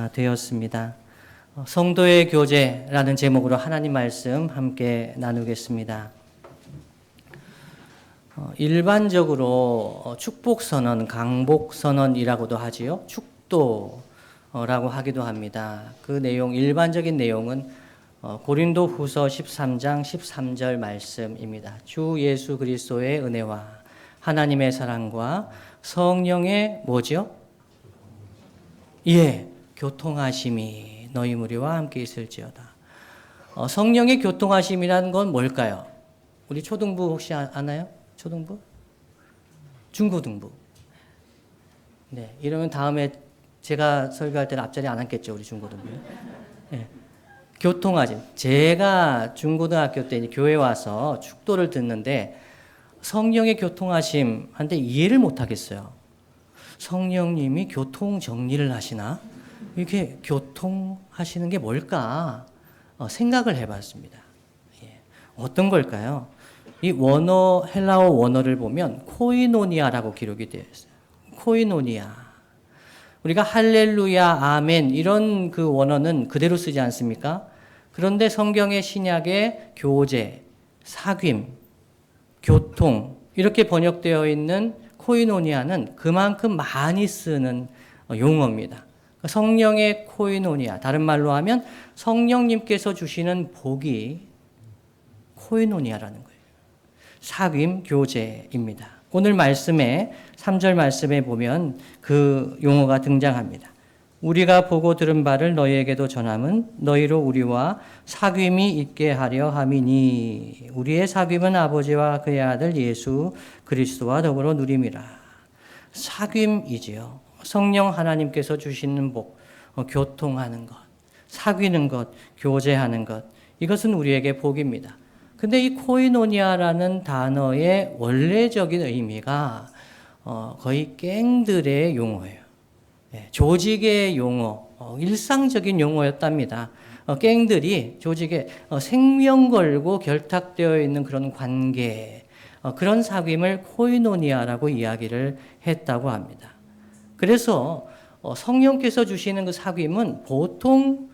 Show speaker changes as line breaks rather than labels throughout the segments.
되었습니다. 성도의 교제라는 제목으로 하나님 말씀 함께 나누겠습니다. 일반적으로 축복선언, 강복선언이라고도 하지요. 축도라고 하기도 합니다. 그 내용, 일반적인 내용은 고린도 후서 13장 13절 말씀입니다. 주 예수 그리스도의 은혜와 하나님의 사랑과 성령의 뭐죠? 교통하심이 너희 무리와 함께 있을지어다. 성령의 교통하심이라는 건 뭘까요? 우리 초등부 혹시 아나요? 초등부? 중고등부. 네, 이러면 다음에 제가 설교할 때는 앞자리 안 앉겠죠, 우리 중고등부. 네. 교통하심. 제가 중고등학교 때 교회 와서 축도를 듣는데 성령의 교통하심한테 이해를 못 하겠어요. 성령님이 교통 정리를 하시나? 이렇게 교통하시는 게 뭘까? 생각을 해봤습니다. 어떤 걸까요? 이 원어, 헬라어 원어를 보면 코이노니아라고 기록이 되어 있어요. 코이노니아. 우리가 할렐루야, 아멘 이런 그 원어는 그대로 쓰지 않습니까? 그런데 성경의 신약의 교제, 사귐, 교통 이렇게 번역되어 있는 코이노니아는 그만큼 많이 쓰는 용어입니다. 성령의 코이노니아, 다른 말로 하면 성령님께서 주시는 복이 코이노니아라는 거예요. 사귐, 교제입니다. 오늘 말씀에 3절 말씀에 보면 그 용어가 등장합니다. 우리가 보고 들은 바를 너희에게도 전함은 너희로 우리와 사귐이 있게 하려 함이니 우리의 사귐은 아버지와 그의 아들 예수 그리스도와 더불어 누림이라. 사귐이지요. 성령 하나님께서 주시는 복, 교통하는 것, 사귀는 것, 교제하는 것, 이것은 우리에게 복입니다. 근데 이 코이노니아라는 단어의 원래적인 의미가 거의 갱들의 용어예요. 조직의 용어, 일상적인 용어였답니다. 갱들이 조직에 생명 걸고 결탁되어 있는 그런 관계, 그런 사귐을 코이노니아라고 이야기를 했다고 합니다. 그래서 성령께서 주시는 그 사귐은 보통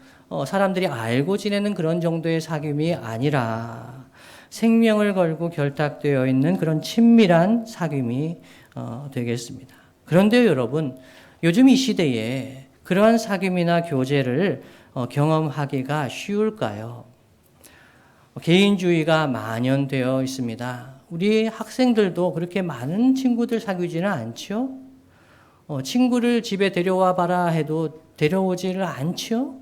사람들이 알고 지내는 그런 정도의 사귐이 아니라 생명을 걸고 결탁되어 있는 그런 친밀한 사귐이 되겠습니다. 그런데 여러분, 요즘 이 시대에 그러한 사귐이나 교제를 경험하기가 쉬울까요? 개인주의가 만연되어 있습니다. 우리 학생들도 그렇게 많은 친구들 사귀지는 않죠? 친구를 집에 데려와 봐라 해도 데려오지를 않죠?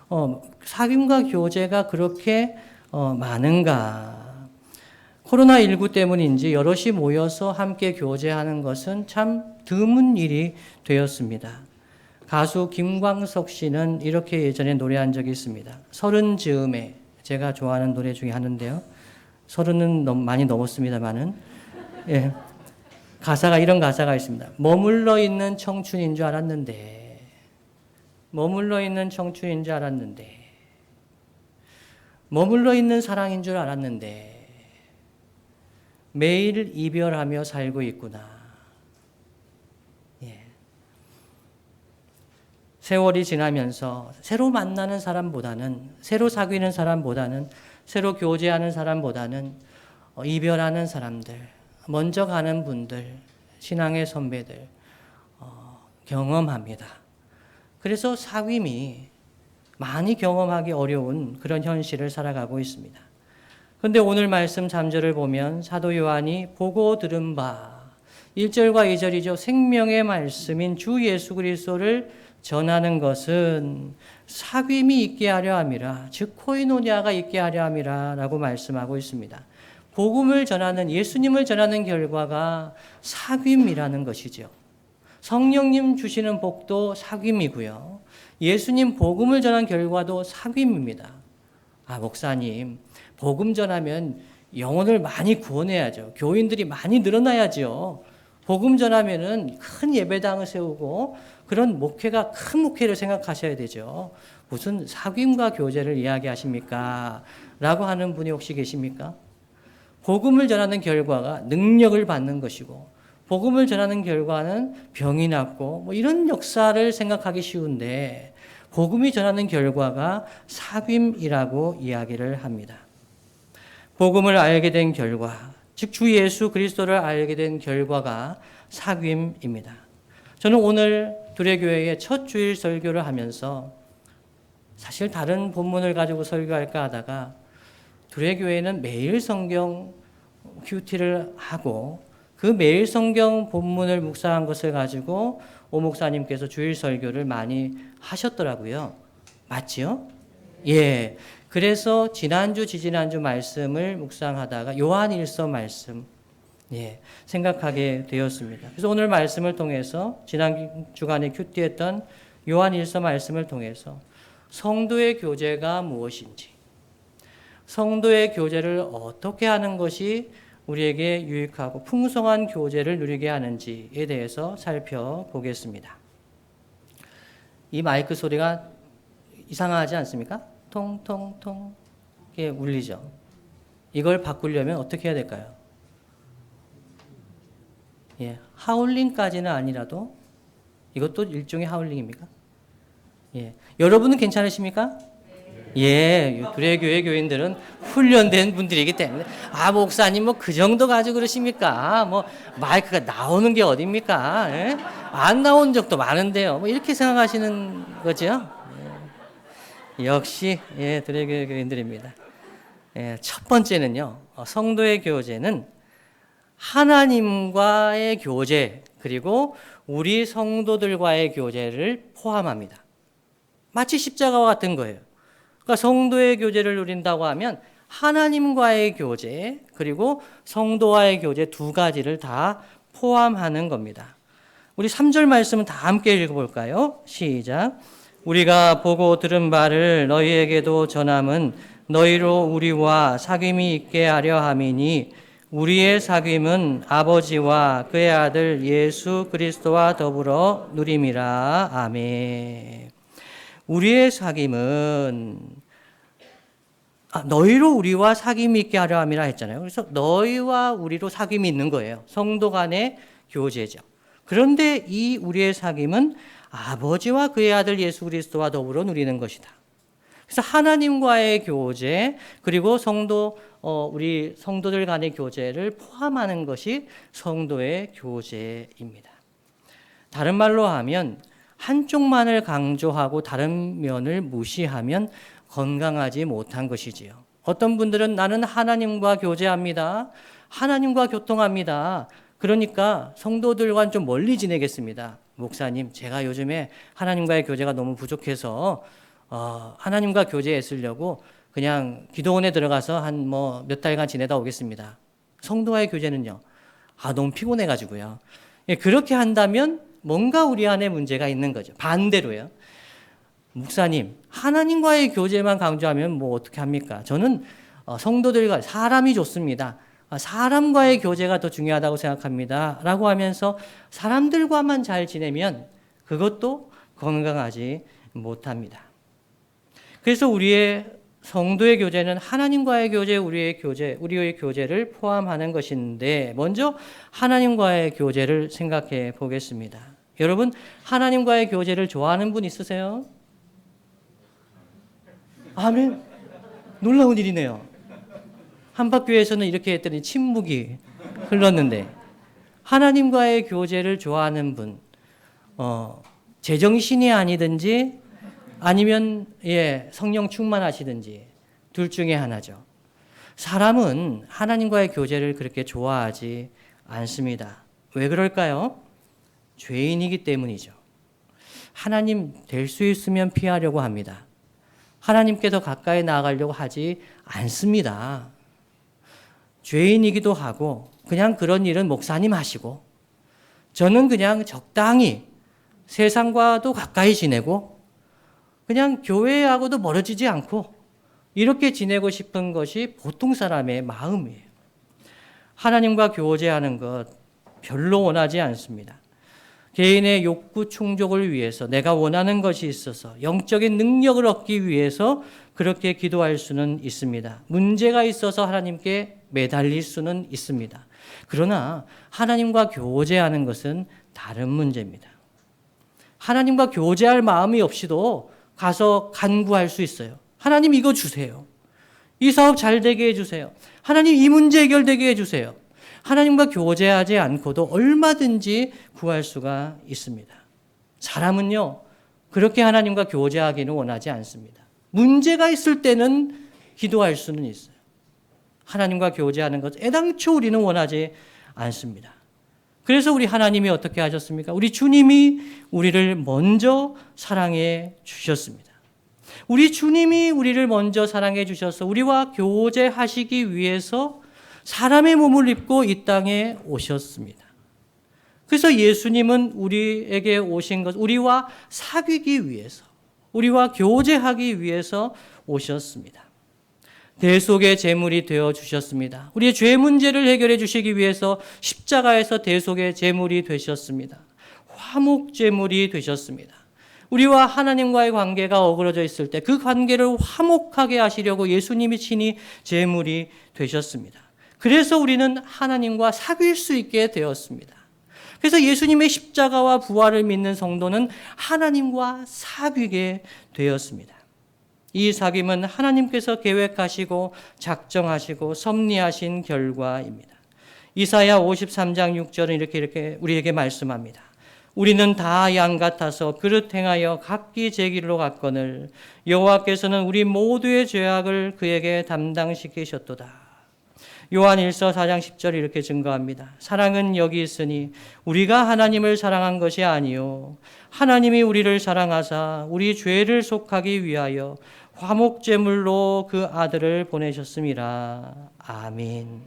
사귐과 교제가 그렇게 많은가? 코로나19 때문인지 여럿이 모여서 함께 교제하는 것은 참 드문 일이 되었습니다. 가수 김광석 씨는 이렇게 예전에 노래한 적이 있습니다. 서른 즈음에, 제가 좋아하는 노래 중에 하나인데요. 서른은 많이 넘었습니다만은, 예. 이런 가사가 있습니다. 머물러 있는 청춘인 줄 알았는데, 머물러 있는 청춘인 줄 알았는데, 머물러 있는 사랑인 줄 알았는데, 매일 이별하며 살고 있구나. 예. 세월이 지나면서 새로 만나는 사람보다는, 새로 사귀는 사람보다는, 새로 교제하는 사람보다는 이별하는 사람들, 먼저 가는 분들, 신앙의 선배들 경험합니다. 그래서 사귐이 많이 경험하기 어려운 그런 현실을 살아가고 있습니다. 그런데 오늘 말씀 3절을 보면 사도 요한이 보고 들은 바 1절과 2절이죠. 생명의 말씀인 주 예수 그리스도를 전하는 것은 사귐이 있게 하려 함이라, 즉 코이노니아가 있게 하려 함이라 라고 말씀하고 있습니다. 복음을 전하는, 예수님을 전하는 결과가 사귐이라는 것이죠. 성령님 주시는 복도 사귐이고요. 예수님 복음을 전한 결과도 사귐입니다. 목사님, 복음 전하면 영혼을 많이 구원해야죠. 교인들이 많이 늘어나야죠. 복음 전하면은 큰 예배당을 세우고 그런 목회가 큰 목회를 생각하셔야 되죠. 무슨 사귐과 교제를 이야기하십니까? 라고 하는 분이 혹시 계십니까? 복음을 전하는 결과가 능력을 받는 것이고 복음을 전하는 결과는 병이 낫고 이런 역사를 생각하기 쉬운데 복음이 전하는 결과가 사귐이라고 이야기를 합니다. 복음을 알게 된 결과, 즉 주 예수 그리스도를 알게 된 결과가 사귐입니다. 저는 오늘 두레교회의 첫 주일 설교를 하면서 사실 다른 본문을 가지고 설교할까 하다가 두레교회는 매일 성경 큐티를 하고 그 매일 성경 본문을 묵상한 것을 가지고 오 목사님께서 주일 설교를 많이 하셨더라고요. 맞지요? 예. 그래서 지난주, 지지난주 말씀을 묵상하다가 요한일서 말씀, 생각하게 되었습니다. 그래서 오늘 말씀을 통해서 지난 주간에 큐티했던 요한일서 말씀을 통해서 성도의 교제가 무엇인지, 성도의 교제를 어떻게 하는 것이 우리에게 유익하고 풍성한 교제를 누리게 하는지에 대해서 살펴보겠습니다. 이 마이크 소리가 이상하지 않습니까? 통통통 이게 울리죠. 이걸 바꾸려면 어떻게 해야 될까요? 하울링까지는 아니라도 이것도 일종의 하울링입니까? 여러분은 괜찮으십니까? 두레교회 교인들은 훈련된 분들이기 때문에 목사님 그 정도 가지고 그러십니까? 마이크가 나오는 게 어딥니까? 안 나온 적도 많은데요. 이렇게 생각하시는 거죠? 역시 두레교회 교인들입니다. 첫 번째는요. 성도의 교제는 하나님과의 교제 그리고 우리 성도들과의 교제를 포함합니다. 마치 십자가와 같은 거예요. 그러니까 성도의 교제를 누린다고 하면 하나님과의 교제 그리고 성도와의 교제 두 가지를 다 포함하는 겁니다. 우리 3절 말씀은 다 함께 읽어볼까요? 시작. 우리가 보고 들은 바를 너희에게도 전함은 너희로 우리와 사귐이 있게 하려 함이니 우리의 사귐은 아버지와 그의 아들 예수 그리스도와 더불어 누림이라. 아멘. 우리의 사귐은 너희로 우리와 사귐이 있게 하려 함이라 했잖아요. 그래서 너희와 우리로 사귐이 있는 거예요. 성도 간의 교제죠. 그런데 이 우리의 사귐은 아버지와 그의 아들 예수 그리스도와 더불어 누리는 것이다. 그래서 하나님과의 교제 그리고 우리 성도들 간의 교제를 포함하는 것이 성도의 교제입니다. 다른 말로 하면 한쪽만을 강조하고 다른 면을 무시하면 건강하지 못한 것이지요. 어떤 분들은 나는 하나님과 교제합니다. 하나님과 교통합니다. 그러니까 성도들과는 좀 멀리 지내겠습니다. 목사님, 제가 요즘에 하나님과의 교제가 너무 부족해서 하나님과 교제했으려고 그냥 기도원에 들어가서 한 몇 달간 지내다 오겠습니다. 성도와의 교제는요. 너무 피곤해가지고요. 그렇게 한다면 뭔가 우리 안에 문제가 있는 거죠. 반대로요. 목사님, 하나님과의 교제만 강조하면 어떻게 합니까? 저는 성도들과 사람이 좋습니다. 사람과의 교제가 더 중요하다고 생각합니다. 라고 하면서 사람들과만 잘 지내면 그것도 건강하지 못합니다. 그래서 우리의 성도의 교제는 하나님과의 교제, 우리의 교제를 포함하는 것인데 먼저 하나님과의 교제를 생각해 보겠습니다. 여러분, 하나님과의 교제를 좋아하는 분 있으세요? 아멘. 놀라운 일이네요. 한박교회에서는 이렇게 했더니 침묵이 흘렀는데 하나님과의 교제를 좋아하는 분, 제정신이 아니든지 아니면 성령 충만하시든지 둘 중에 하나죠. 사람은 하나님과의 교제를 그렇게 좋아하지 않습니다. 왜 그럴까요? 죄인이기 때문이죠. 하나님 될 수 있으면 피하려고 합니다. 하나님께 더 가까이 나아가려고 하지 않습니다. 죄인이기도 하고 그냥 그런 일은 목사님 하시고 저는 그냥 적당히 세상과도 가까이 지내고 그냥 교회하고도 멀어지지 않고 이렇게 지내고 싶은 것이 보통 사람의 마음이에요. 하나님과 교제하는 것 별로 원하지 않습니다. 개인의 욕구 충족을 위해서 내가 원하는 것이 있어서 영적인 능력을 얻기 위해서 그렇게 기도할 수는 있습니다. 문제가 있어서 하나님께 매달릴 수는 있습니다. 그러나 하나님과 교제하는 것은 다른 문제입니다. 하나님과 교제할 마음이 없이도 가서 간구할 수 있어요. 하나님 이거 주세요. 이 사업 잘 되게 해주세요. 하나님 이 문제 해결되게 해주세요. 하나님과 교제하지 않고도 얼마든지 구할 수가 있습니다. 사람은요, 그렇게 하나님과 교제하기는 원하지 않습니다. 문제가 있을 때는 기도할 수는 있어요. 하나님과 교제하는 것 애당초 우리는 원하지 않습니다. 그래서 우리 하나님이 어떻게 하셨습니까? 우리 주님이 우리를 먼저 사랑해 주셨습니다. 우리 주님이 우리를 먼저 사랑해 주셔서 우리와 교제하시기 위해서 사람의 몸을 입고 이 땅에 오셨습니다. 그래서 예수님은 우리에게 오신 것, 우리와 사귀기 위해서, 우리와 교제하기 위해서 오셨습니다. 대속의 제물이 되어 주셨습니다. 우리의 죄 문제를 해결해 주시기 위해서 십자가에서 대속의 제물이 되셨습니다. 화목 제물이 되셨습니다. 우리와 하나님과의 관계가 어그러져 있을 때 그 관계를 화목하게 하시려고 예수님이 친히 제물이 되셨습니다. 그래서 우리는 하나님과 사귈 수 있게 되었습니다. 그래서 예수님의 십자가와 부활을 믿는 성도는 하나님과 사귀게 되었습니다. 이 사귐은 하나님께서 계획하시고 작정하시고 섭리하신 결과입니다. 이사야 53장 6절은 이렇게 우리에게 말씀합니다. 우리는 다 양 같아서 그릇 행하여 각기 제 길로 갔거늘 여호와께서는 우리 모두의 죄악을 그에게 담당시키셨도다. 요한일서 4장 10절 이렇게 증거합니다. 사랑은 여기 있으니 우리가 하나님을 사랑한 것이 아니요 하나님이 우리를 사랑하사 우리 죄를 속하기 위하여 화목제물로 그 아들을 보내셨음이라. 아멘.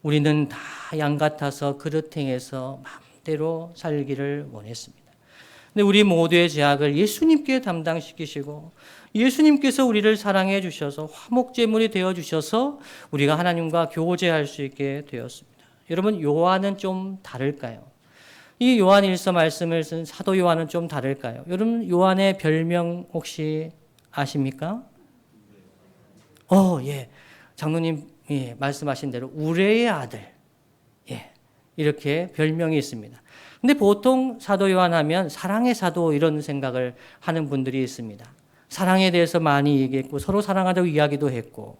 우리는 다 양 같아서 그릇 행해서 마음대로 살기를 원했습니다. 근데 우리 모두의 죄악을 예수님께 담당시키시고 예수님께서 우리를 사랑해 주셔서 화목제물이 되어 주셔서 우리가 하나님과 교제할 수 있게 되었습니다. 여러분, 요한은 좀 다를까요? 이 요한일서 말씀을 쓴 사도 요한은 좀 다를까요? 여러분, 요한의 별명 혹시 아십니까? 예. 장로님 말씀하신 대로 우레의 아들. 이렇게 별명이 있습니다. 근데 보통 사도 요한 하면 사랑의 사도 이런 생각을 하는 분들이 있습니다. 사랑에 대해서 많이 얘기했고 서로 사랑하자고 이야기도 했고.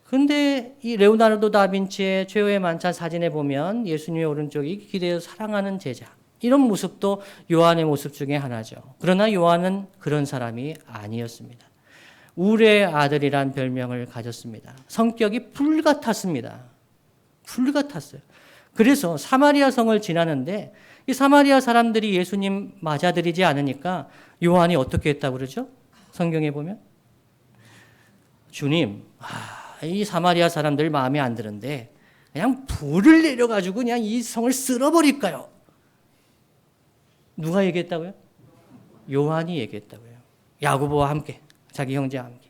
근데 이 레오나르도 다빈치의 최후의 만찬 사진에 보면 예수님의 오른쪽이 기대어 사랑하는 제자. 이런 모습도 요한의 모습 중에 하나죠. 그러나 요한은 그런 사람이 아니었습니다. 우레의 아들이란 별명을 가졌습니다. 성격이 불같았습니다. 불같았어요. 그래서 사마리아 성을 지나는데 이 사마리아 사람들이 예수님 맞아들이지 않으니까 요한이 어떻게 했다고 그러죠? 성경에 보면 주님, 이 사마리아 사람들 마음에 안 드는데 그냥 불을 내려가지고 그냥 이 성을 쓸어버릴까요? 누가 얘기했다고요? 요한이 얘기했다고요. 야고보와 함께, 자기 형제와 함께.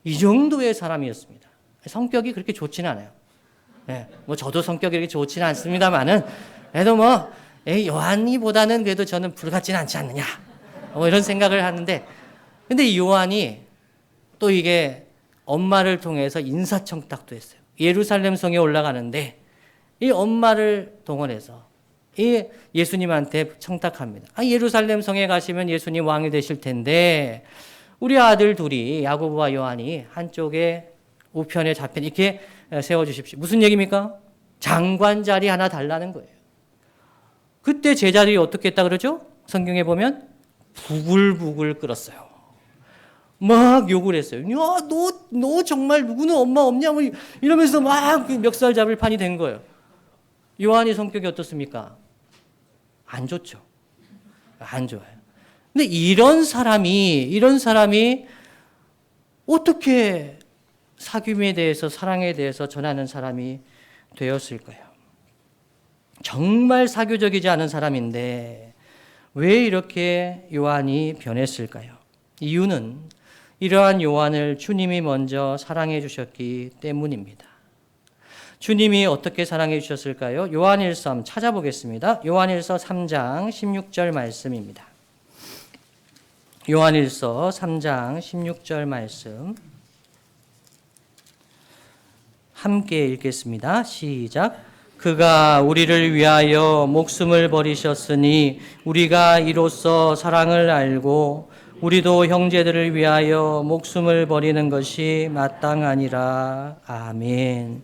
이 정도의 사람이었습니다. 성격이 그렇게 좋지는 않아요. 저도 성격이 그렇게 좋지는 않습니다만은, 그래도 요한이보다는 그래도 저는 불같지는 않지 않느냐. 이런 생각을 하는데, 근데 이 요한이 또 이게 엄마를 통해서 인사청탁도 했어요. 예루살렘 성에 올라가는데, 이 엄마를 동원해서 이 예수님한테 청탁합니다. 예루살렘 성에 가시면 예수님 왕이 되실 텐데, 우리 아들 둘이 야고보와 요한이 한쪽에 우편에 좌편 이렇게 세워주십시오. 무슨 얘기입니까? 장관 자리 하나 달라는 거예요. 그때 제자들이 어떻게 했다 그러죠? 성경에 보면 부글부글 끓었어요. 막 욕을 했어요. 야, 너 정말 누구는 엄마 없냐? 이러면서 막 멱살 잡을 판이 된 거예요. 요한의 성격이 어떻습니까? 안 좋죠. 안 좋아요. 근데 이런 사람이 어떻게 사귐에 대해서 사랑에 대해서 전하는 사람이 되었을까요? 정말 사교적이지 않은 사람인데 왜 이렇게 요한이 변했을까요? 이유는 이러한 요한을 주님이 먼저 사랑해 주셨기 때문입니다. 주님이 어떻게 사랑해 주셨을까요? 요한일서 찾아보겠습니다. 요한일서 3장 16절 말씀입니다. 요한일서 3장 16절 말씀 함께 읽겠습니다. 시작. 그가 우리를 위하여 목숨을 버리셨으니 우리가 이로써 사랑을 알고 우리도 형제들을 위하여 목숨을 버리는 것이 마땅하니라. 아멘.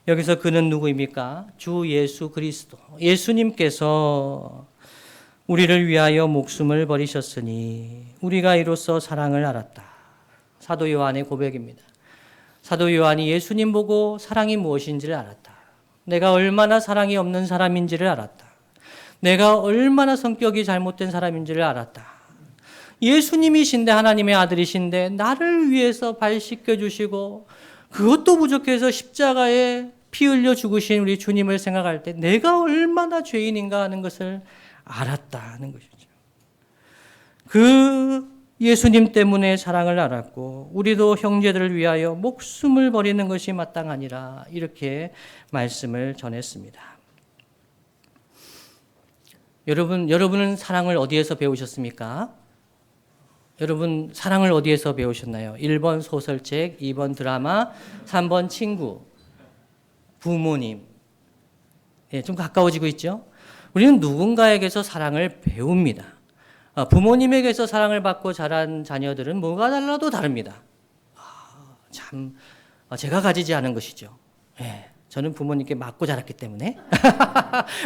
여기서 그는 누구입니까? 주 예수 그리스도. 예수님께서 우리를 위하여 목숨을 버리셨으니 우리가 이로써 사랑을 알았다. 사도 요한의 고백입니다. 사도 요한이 예수님 보고 사랑이 무엇인지를 알았다. 내가 얼마나 사랑이 없는 사람인지를 알았다. 내가 얼마나 성격이 잘못된 사람인지를 알았다. 예수님이신데, 하나님의 아들이신데 나를 위해서 발 씻겨주시고 그것도 부족해서 십자가에 피 흘려 죽으신 우리 주님을 생각할 때 내가 얼마나 죄인인가 하는 것을 알았다는 것이죠. 그 예수님 때문에 사랑을 알았고 우리도 형제들을 위하여 목숨을 버리는 것이 마땅하니라, 이렇게 말씀을 전했습니다. 여러분은 사랑을 어디에서 배우셨습니까? 여러분 사랑을 어디에서 배우셨나요? 1번 소설책, 2번 드라마, 3번 친구, 부모님. 좀 가까워지고 있죠? 우리는 누군가에게서 사랑을 배웁니다. 부모님에게서 사랑을 받고 자란 자녀들은 뭐가 달라도 다릅니다. 참 제가 가지지 않은 것이죠. 저는 부모님께 맞고 자랐기 때문에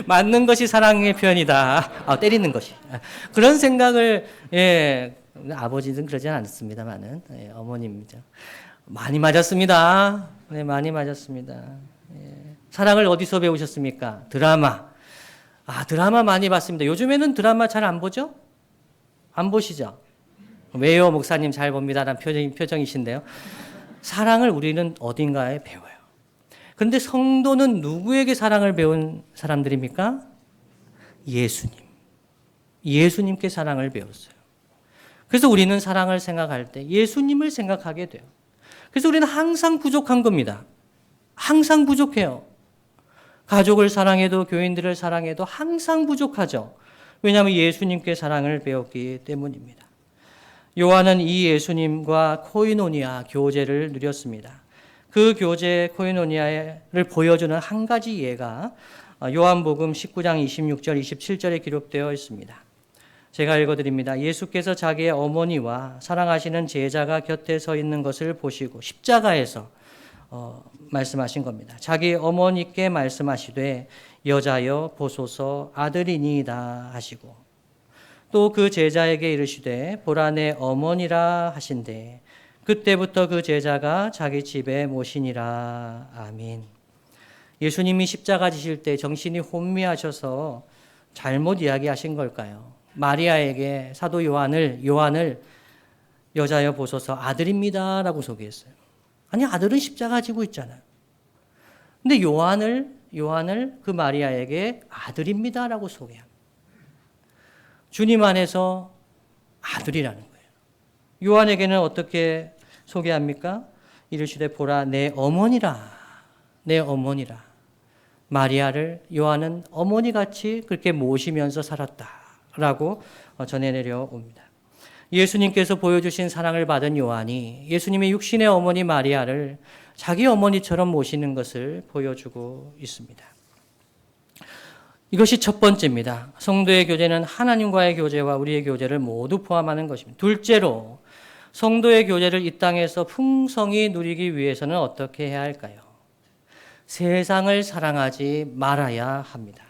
맞는 것이 사랑의 표현이다. 때리는 것이. 그런 생각을 아버지는 그러지 않습니다만은 어머님이죠. 많이 맞았습니다. 많이 맞았습니다. 사랑을 어디서 배우셨습니까? 드라마. 드라마 많이 봤습니다. 요즘에는 드라마 잘 안 보죠? 안 보시죠? 왜요? 목사님 잘 봅니다라는 표정이신데요. 사랑을 우리는 어딘가에 배워요. 그런데 성도는 누구에게 사랑을 배운 사람들입니까? 예수님. 예수님께 사랑을 배웠어요. 그래서 우리는 사랑을 생각할 때 예수님을 생각하게 돼요. 그래서 우리는 항상 부족한 겁니다. 항상 부족해요. 가족을 사랑해도 교인들을 사랑해도 항상 부족하죠. 왜냐하면 예수님께 사랑을 배웠기 때문입니다. 요한은 이 예수님과 코이노니아 교제를 누렸습니다. 그 교제 코이노니아를 보여주는 한 가지 예가 요한복음 19장 26절 27절에 기록되어 있습니다. 제가 읽어드립니다. 예수께서 자기의 어머니와 사랑하시는 제자가 곁에 서 있는 것을 보시고 십자가에서 말씀하신 겁니다. 자기 어머니께 말씀하시되 여자여 보소서 아들이니이다 하시고, 또 그 제자에게 이르시되 보라 내 어머니라 하신대 그때부터 그 제자가 자기 집에 모시니라. 아멘. 예수님이 십자가 지실 때 정신이 혼미하셔서 잘못 이야기하신 걸까요? 마리아에게 사도 요한을 여자여 보소서 아들입니다라고 소개했어요. 아니, 아들은 십자가 지고 있잖아요. 근데 요한을 그 마리아에게 아들입니다라고 소개합니다. 주님 안에서 아들이라는 거예요. 요한에게는 어떻게 소개합니까? 이르시되 보라 내 어머니라. 내 어머니라. 마리아를 요한은 어머니같이 그렇게 모시면서 살았다라고 전해 내려옵니다. 예수님께서 보여주신 사랑을 받은 요한이 예수님의 육신의 어머니 마리아를 자기 어머니처럼 모시는 것을 보여주고 있습니다. 이것이 첫 번째입니다. 성도의 교제는 하나님과의 교제와 우리의 교제를 모두 포함하는 것입니다. 둘째로 성도의 교제를 이 땅에서 풍성히 누리기 위해서는 어떻게 해야 할까요? 세상을 사랑하지 말아야 합니다.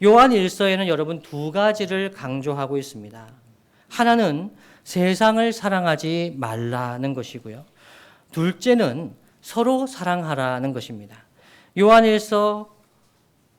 요한 1서에는 여러분 두 가지를 강조하고 있습니다. 하나는 세상을 사랑하지 말라는 것이고요. 둘째는 서로 사랑하라는 것입니다. 요한 1서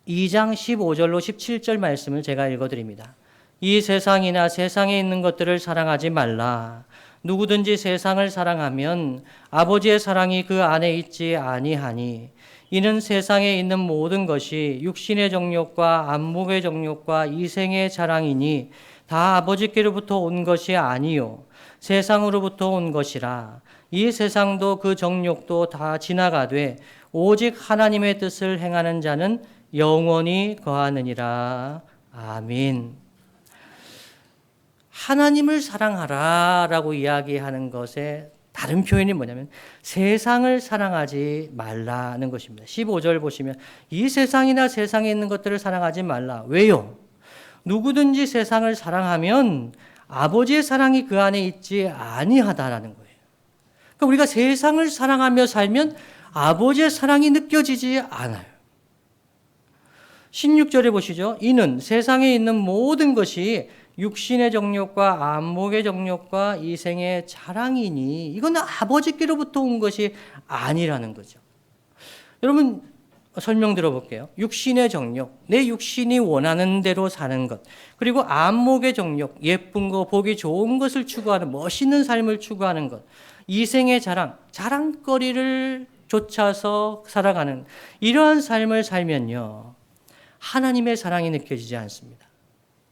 2장 15절로 17절 말씀을 제가 읽어드립니다. 이 세상이나 세상에 있는 것들을 사랑하지 말라. 누구든지 세상을 사랑하면 아버지의 사랑이 그 안에 있지 아니하니 이는 세상에 있는 모든 것이 육신의 정욕과 안목의 정욕과 이생의 자랑이니 다 아버지께로부터 온 것이 아니요 세상으로부터 온 것이라. 이 세상도 그 정욕도 다 지나가되 오직 하나님의 뜻을 행하는 자는 영원히 거하느니라. 아멘. 하나님을 사랑하라라고 이야기하는 것의 다른 표현이 뭐냐면 세상을 사랑하지 말라는 것입니다. 15절 보시면 이 세상이나 세상에 있는 것들을 사랑하지 말라. 왜요? 누구든지 세상을 사랑하면 아버지의 사랑이 그 안에 있지 아니하다라는 거예요. 그러니까 우리가 세상을 사랑하며 살면 아버지의 사랑이 느껴지지 않아요. 16절에 보시죠. 이는 세상에 있는 모든 것이 육신의 정욕과 안목의 정욕과 이생의 자랑이니 이건 아버지께로부터 온 것이 아니라는 거죠. 여러분 설명 들어볼게요. 육신의 정욕, 내 육신이 원하는 대로 사는 것, 그리고 안목의 정욕, 예쁜 거, 보기 좋은 것을 추구하는, 멋있는 삶을 추구하는 것, 이생의 자랑, 자랑거리를 쫓아서 살아가는 이러한 삶을 살면요, 하나님의 사랑이 느껴지지 않습니다.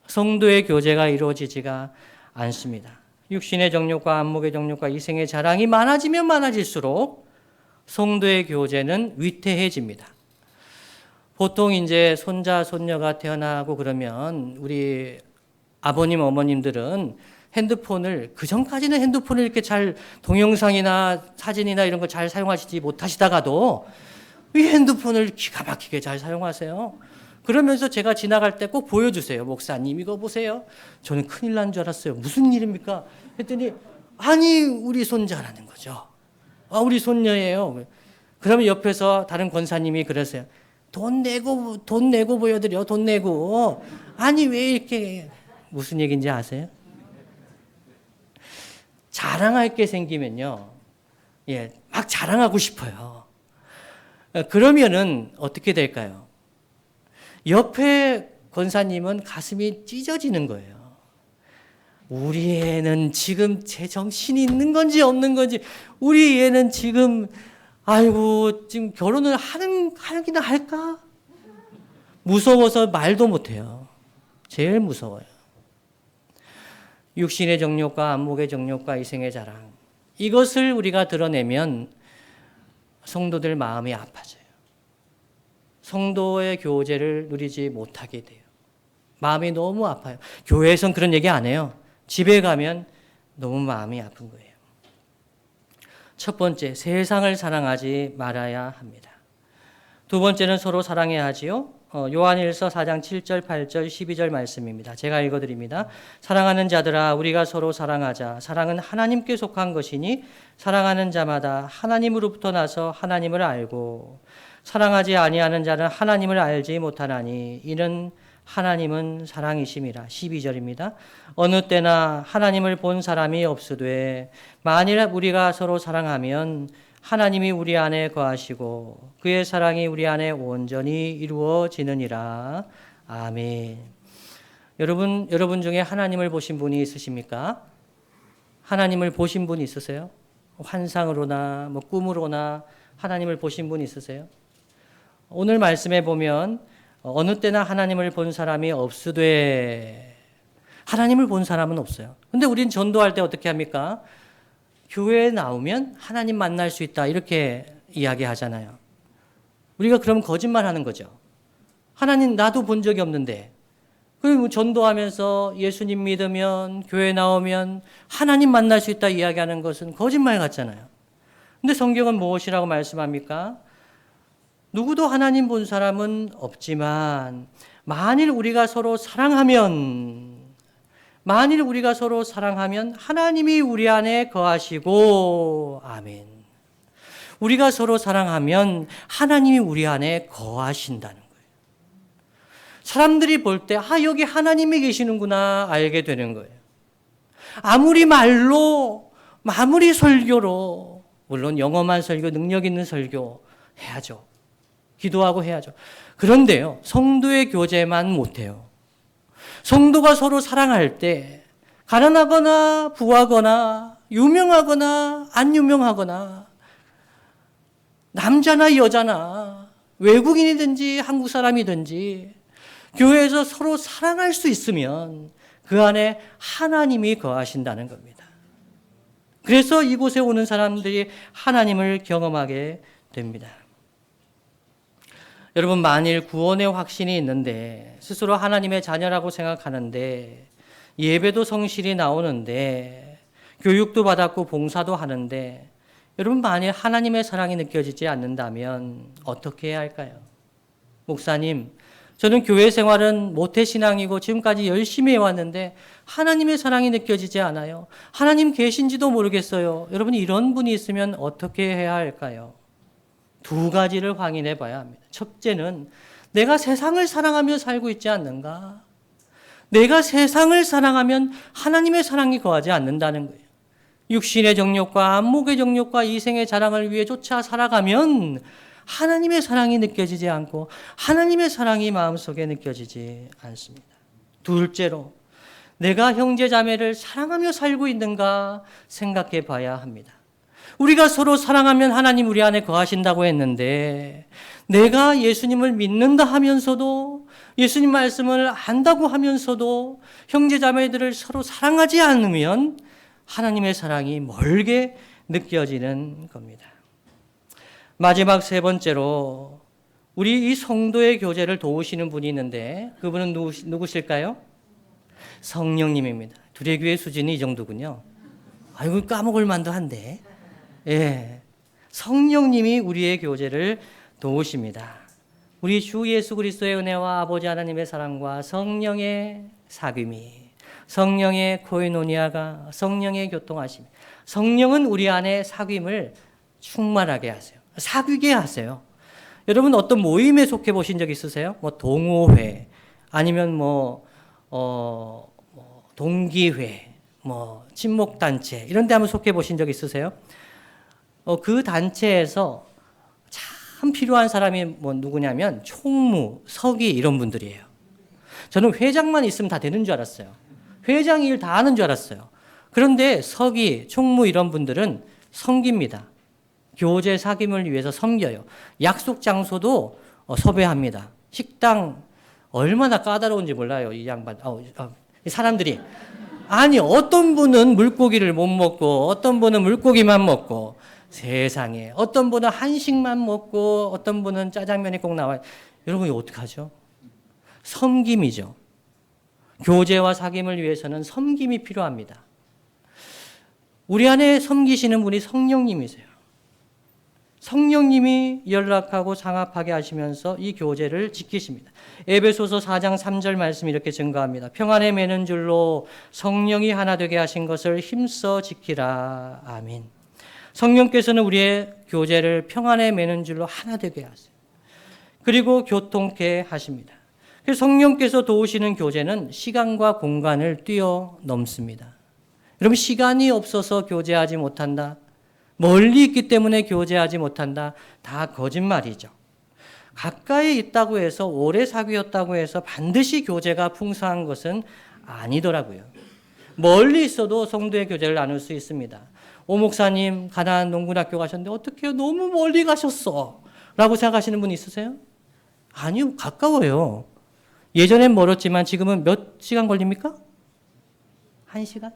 성도의 교제가 이루어지지가 않습니다. 육신의 정욕과 안목의 정욕과 이생의 자랑이 많아지면 많아질수록 성도의 교제는 위태해집니다. 보통 이제 손자, 손녀가 태어나고 그러면 우리 아버님, 어머님들은 핸드폰을, 그 전까지는 핸드폰을 이렇게 잘 동영상이나 사진이나 이런 거 잘 사용하시지 못하시다가도 이 핸드폰을 기가 막히게 잘 사용하세요. 그러면서 제가 지나갈 때 꼭 보여주세요. 목사님 이거 보세요. 저는 큰일 난 줄 알았어요. 무슨 일입니까? 했더니 아니 우리 손자라는 거죠. 아 우리 손녀예요. 그러면 옆에서 다른 권사님이 그러세요. 돈 내고 보여드려. 돈 내고. 아니 왜 이렇게. 무슨 얘기인지 아세요? 자랑할 게 생기면요. 예, 막 자랑하고 싶어요. 그러면은 어떻게 될까요? 옆에 권사님은 가슴이 찢어지는 거예요. 우리 애는 지금 제정신이 있는 건지 없는 건지, 우리 애는 지금 아이고 지금 결혼을 하기나 할까? 무서워서 말도 못해요. 제일 무서워요. 육신의 정욕과 안목의 정욕과 이생의 자랑, 이것을 우리가 드러내면 성도들 마음이 아파져요. 성도의 교제를 누리지 못하게 돼요. 마음이 너무 아파요. 교회에선 그런 얘기 안 해요. 집에 가면 너무 마음이 아픈 거예요. 첫 번째, 세상을 사랑하지 말아야 합니다. 두 번째는 서로 사랑해야 하지요. 요한일서 4장 7절, 8절, 12절 말씀입니다. 제가 읽어드립니다. 사랑하는 자들아 우리가 서로 사랑하자. 사랑은 하나님께 속한 것이니 사랑하는 자마다 하나님으로부터 나서 하나님을 알고 사랑하지 아니하는 자는 하나님을 알지 못하나니 이는 하나님은 사랑이심이라. 12절입니다. 어느 때나 하나님을 본 사람이 없으되 만일 우리가 서로 사랑하면 하나님이 우리 안에 거하시고 그의 사랑이 우리 안에 온전히 이루어지느니라. 아멘. 여러분 중에 하나님을 보신 분이 있으십니까? 하나님을 보신 분이 있으세요? 환상으로나 꿈으로나 하나님을 보신 분이 있으세요? 오늘 말씀에 보면 어느 때나 하나님을 본 사람이 없으되, 하나님을 본 사람은 없어요. 근데 우린 전도할 때 어떻게 합니까? 교회에 나오면 하나님 만날 수 있다 이렇게 이야기하잖아요. 우리가 그럼 거짓말하는 거죠. 하나님 나도 본 적이 없는데, 그리고 전도하면서 예수님 믿으면 교회 나오면 하나님 만날 수 있다 이야기하는 것은 거짓말 같잖아요. 근데 성경은 무엇이라고 말씀합니까? 누구도 하나님 본 사람은 없지만 만일 우리가 서로 사랑하면 하나님이 우리 안에 거하시고, 아멘. 우리가 서로 사랑하면 하나님이 우리 안에 거하신다는 거예요. 사람들이 볼 때 여기 하나님이 계시는구나 알게 되는 거예요. 아무리 말로, 아무리 설교로, 물론 영험한 설교, 능력 있는 설교 해야죠. 기도하고 해야죠. 그런데요, 성도의 교제만 못해요. 성도가 서로 사랑할 때 가난하거나 부하거나 유명하거나 안 유명하거나 남자나 여자나 외국인이든지 한국 사람이든지 교회에서 서로 사랑할 수 있으면 그 안에 하나님이 거하신다는 겁니다. 그래서 이곳에 오는 사람들이 하나님을 경험하게 됩니다. 여러분, 만일 구원의 확신이 있는데 스스로 하나님의 자녀라고 생각하는데 예배도 성실히 나오는데 교육도 받았고 봉사도 하는데 여러분 만일 하나님의 사랑이 느껴지지 않는다면 어떻게 해야 할까요? 목사님, 저는 교회 생활은 모태신앙이고 지금까지 열심히 해왔는데 하나님의 사랑이 느껴지지 않아요. 하나님 계신지도 모르겠어요. 여러분 이런 분이 있으면 어떻게 해야 할까요? 두 가지를 확인해 봐야 합니다. 첫째는 내가 세상을 사랑하며 살고 있지 않는가? 내가 세상을 사랑하면 하나님의 사랑이 거하지 않는다는 거예요. 육신의 정욕과 안목의 정욕과 이생의 자랑을 위해 쫓아 살아가면 하나님의 사랑이 느껴지지 않고 하나님의 사랑이 마음속에 느껴지지 않습니다. 둘째로 내가 형제 자매를 사랑하며 살고 있는가 생각해 봐야 합니다. 우리가 서로 사랑하면 하나님 우리 안에 거하신다고 했는데 내가 예수님을 믿는다 하면서도 예수님 말씀을 안다고 하면서도 형제 자매들을 서로 사랑하지 않으면 하나님의 사랑이 멀게 느껴지는 겁니다. 마지막 세 번째로 우리 이 성도의 교제를 도우시는 분이 있는데 그분은 누구실까요? 성령님입니다. 두레교의 수준이 이 정도군요. 아이고 까먹을 만도 한데. 예. 성령님이 우리의 교제를 도우십니다. 우리 주 예수 그리스도의 은혜와 아버지 하나님의 사랑과 성령의 사귐이, 성령의 코이노니아가, 성령의 교통하심. 성령은 우리 안에 사귐을 충만하게 하세요. 사귀게 하세요. 여러분 어떤 모임에 속해 보신 적 있으세요? 뭐 동호회, 아니면 동기회, 친목단체 이런 데 한번 속해 보신 적 있으세요? 그 단체에서 참 필요한 사람이 누구냐면 총무, 서기 이런 분들이에요. 저는 회장만 있으면 다 되는 줄 알았어요. 회장 일 다 하는 줄 알았어요. 그런데 서기, 총무 이런 분들은 섬깁니다. 교제 사귐을 위해서 섬겨요. 약속 장소도 섭외합니다. 식당 얼마나 까다로운지 몰라요. 이 양반, 이 사람들이. 아니 어떤 분은 물고기를 못 먹고 어떤 분은 물고기만 먹고 세상에 어떤 분은 한식만 먹고 어떤 분은 짜장면이 꼭 나와요. 여러분 이거 어떡하죠? 섬김이죠. 교제와 사귐을 위해서는 섬김이 필요합니다. 우리 안에 섬기시는 분이 성령님이세요. 성령님이 연락하고 상합하게 하시면서 이 교제를 지키십니다. 에베소서 4장 3절 말씀이 이렇게 증거합니다. 평안에 매는 줄로 성령이 하나 되게 하신 것을 힘써 지키라. 아멘. 성령께서는 우리의 교제를 평안에 매는 줄로 하나 되게 하세요. 그리고 교통케 하십니다. 그래서 성령께서 도우시는 교제는 시간과 공간을 뛰어넘습니다. 여러분 시간이 없어서 교제하지 못한다. 멀리 있기 때문에 교제하지 못한다. 다 거짓말이죠. 가까이 있다고 해서 오래 사귀었다고 해서 반드시 교제가 풍성한 것은 아니더라고요. 멀리 있어도 성도의 교제를 나눌 수 있습니다. 오 목사님 가나안 농군학교 가셨는데 어떻게 너무 멀리 가셨어? 라고 생각하시는 분 있으세요? 아니요. 가까워요. 예전엔 멀었지만 지금은 몇 시간 걸립니까? 1시간?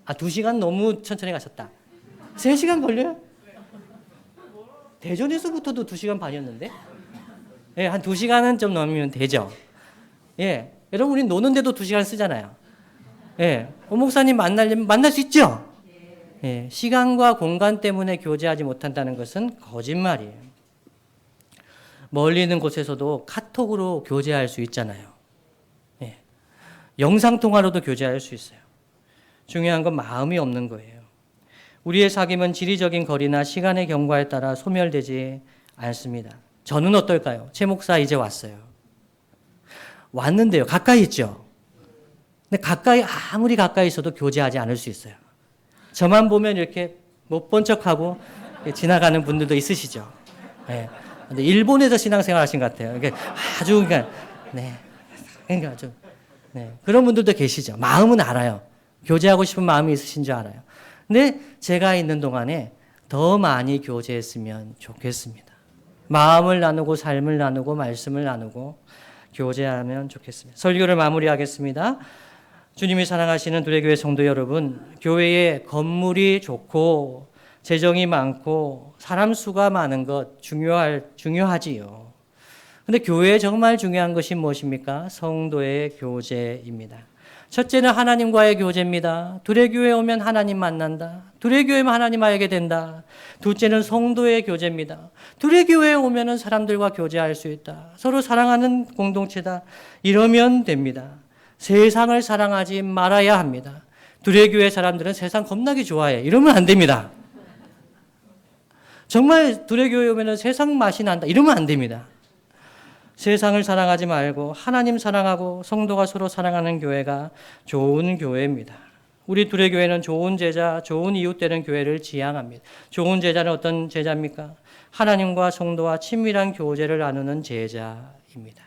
2시간 너무 천천히 가셨다. 3시간 걸려요? 대전에서부터도 2시간 반이었는데? 예, 한 2시간은 좀 넘으면 되죠. 예, 여러분, 우리 노는데도 2시간 쓰잖아요. 예, 오 목사님 만나려면 만날 수 있죠? 예, 시간과 공간 때문에 교제하지 못한다는 것은 거짓말이에요. 멀리 있는 곳에서도 카톡으로 교제할 수 있잖아요. 예, 영상통화로도 교제할 수 있어요. 중요한 건 마음이 없는 거예요. 우리의 사귐은 지리적인 거리나 시간의 경과에 따라 소멸되지 않습니다. 저는 어떨까요? 최 목사 이제 왔어요. 왔는데요. 가까이 있죠? 근데 아무리 가까이 있어도 교제하지 않을 수 있어요. 저만 보면 이렇게 못 본 척하고 지나가는 분들도 있으시죠? 네. 근데 일본에서 신앙생활 하신 것 같아요. 그러니까 좀, 그런 분들도 계시죠. 마음은 알아요. 교제하고 싶은 마음이 있으신 줄 알아요. 근데 제가 있는 동안에 더 많이 교제했으면 좋겠습니다. 마음을 나누고 삶을 나누고 말씀을 나누고 교제하면 좋겠습니다. 설교를 마무리하겠습니다. 주님이 사랑하시는 두레교회 성도 여러분, 교회에 건물이 좋고 재정이 많고 사람 수가 많은 것 중요하지요. 근데 교회에 정말 중요한 것이 무엇입니까? 성도의 교제입니다. 첫째는 하나님과의 교제입니다. 둘의 교회에 오면 하나님 만난다. 둘의 교회면 하나님 알게 된다. 둘째는 성도의 교제입니다. 둘의 교회에 오면 사람들과 교제할 수 있다. 서로 사랑하는 공동체다. 이러면 됩니다. 세상을 사랑하지 말아야 합니다. 둘의 교회 사람들은 세상 겁나게 좋아해. 이러면 안 됩니다. 정말 둘의 교회에 오면 세상 맛이 난다. 이러면 안 됩니다. 세상을 사랑하지 말고 하나님 사랑하고 성도가 서로 사랑하는 교회가 좋은 교회입니다. 우리 둘의 교회는 좋은 제자, 좋은 이웃 되는 교회를 지향합니다. 좋은 제자는 어떤 제자입니까? 하나님과 성도와 친밀한 교제를 나누는 제자입니다.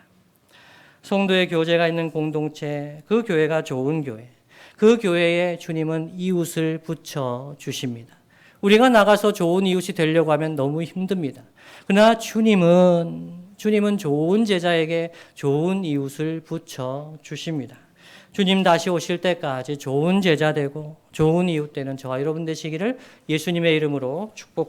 성도의 교제가 있는 공동체, 그 교회가 좋은 교회. 그 교회에 주님은 이웃을 붙여 주십니다. 우리가 나가서 좋은 이웃이 되려고 하면 너무 힘듭니다. 그러나 주님은 좋은 제자에게 좋은 이웃을 붙여 주십니다. 주님 다시 오실 때까지 좋은 제자 되고 좋은 이웃 되는 저와 여러분 되시기를 예수님의 이름으로 축복합니다.